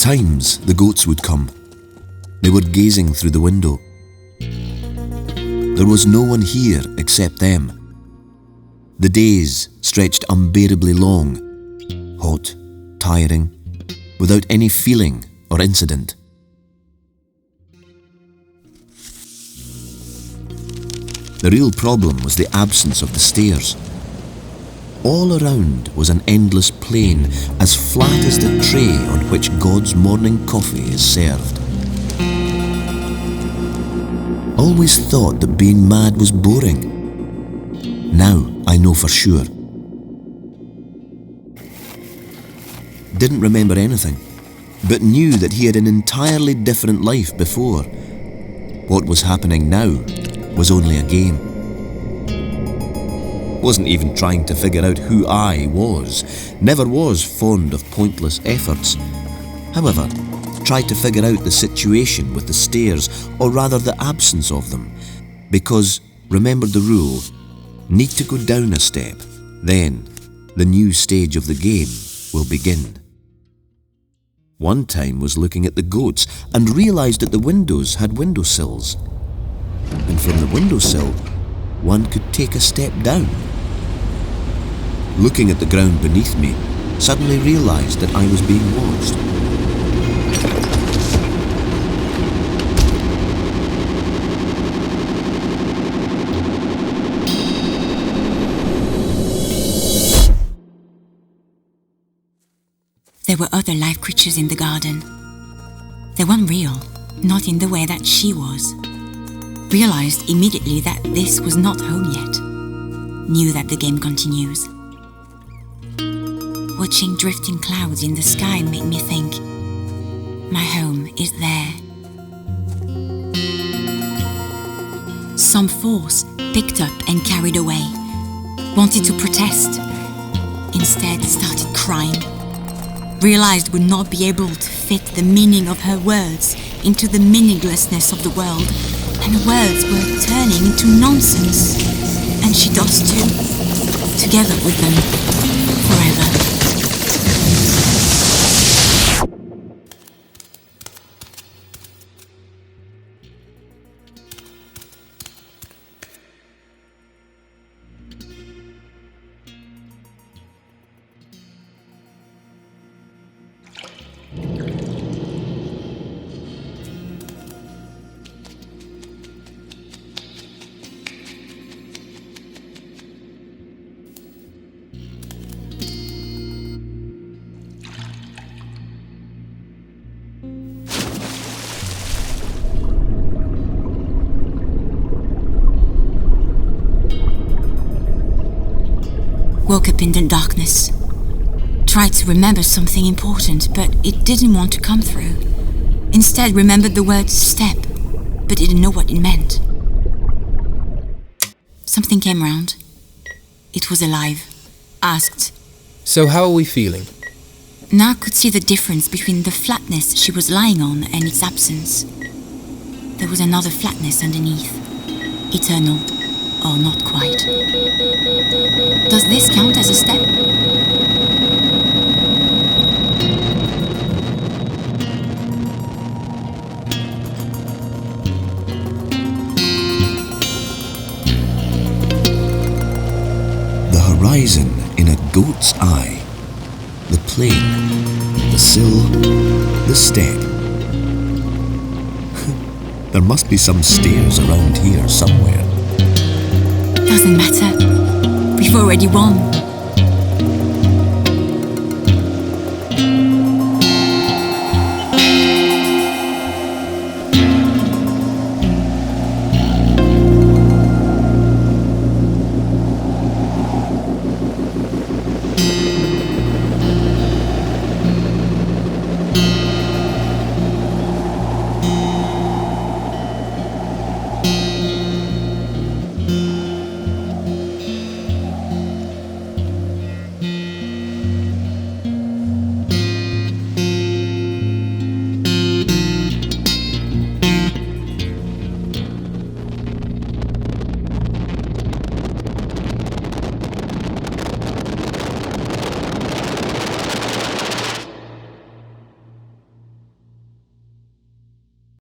times the goats would come. They were gazing through the window. There was no one here except them. The days stretched unbearably long, hot, tiring, without any feeling or incident. The real problem was the absence of the stairs. All around was an endless plain, as flat as the tray on which God's morning coffee is served. Always thought that being mad was boring. Now I know for sure. Didn't remember anything, but knew that he had an entirely different life before. What was happening now was only a game. Wasn't even trying to figure out who I was. Never was fond of pointless efforts. However, tried to figure out the situation with the stairs, or rather the absence of them, because, remembered the rule, need to go down a step, then the new stage of the game will begin. One time was looking at the goats and realised that the windows had windowsills. And from the windowsill, one could take a step down. Looking at the ground beneath me, suddenly realised that I was being watched. There were other live creatures in the garden. They weren't real, not in the way that she was. Realized immediately that this was not home yet. Knew that the game continues. Watching drifting clouds in the sky made me think, my home is there. Some force picked up and carried away. Wanted to protest. Instead started crying. Realized would not be able to fit the meaning of her words into the meaninglessness of the world, and the words were turning into nonsense. And she does too, together with them, forever. Woke up in the darkness. Tried to remember something important, but it didn't want to come through. Instead remembered the word step, but didn't know what it meant. Something came round. It was alive. Asked, "So how are we feeling?" Now I could see the difference between the flatness she was lying on and its absence. There was another flatness underneath. Eternal, or not quite. Does this count as a step? The horizon in a goat's eye. The plain, the sill, the step. There must be some stairs around here somewhere. Doesn't matter. We've already won.